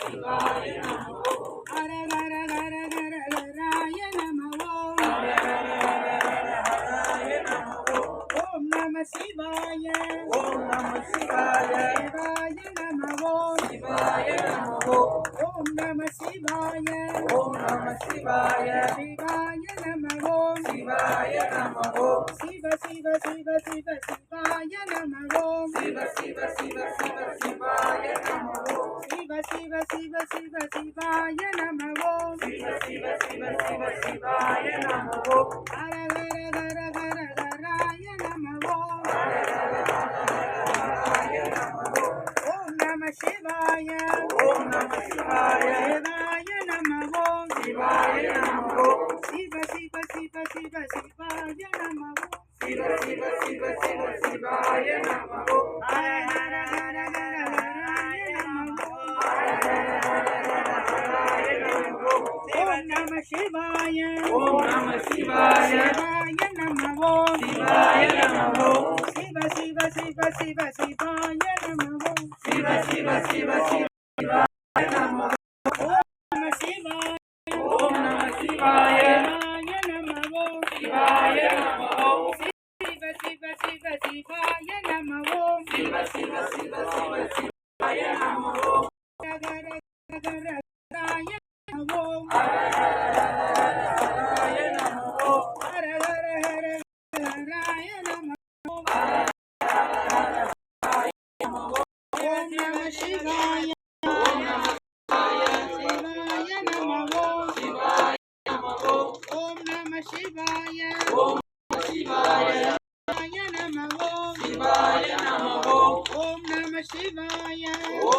ஹர ஹர ஹர ஹர ஹராய நமோ ஓம் நம சிவாய சிவாய நமோ ஓம் நம சிவாய சிவாய நமோ சிவ சிவ சிவ சிவ சிவாய நமோ சிவ சிவ சிவ சிவாய நமோ ஹர ஹர ஹர ஹர ஹராய நமோ ஓம் நம சிவாய சிவாய நமோ சிவ சிவ சிவ சிவ சிவாய நமோ ஹர ஹர ஹர ஹர ஹராய நமோ ஓம் நம சிவாய சிவாய நமோ சிவ சிவ சிவ சிவ சிவாய நமோ ஓம் நம சிவாய நமோ சிவ சிவ சிவ சிவாய நமோ ஹர ஹர ஹர ஹராய நமோ ஹர ஹர ஹர ஹராய நமோ ஓம் நம சிவாய சிவாய நமோ ஓம் நம சிவாய நமோ ஓம் நம சிவாய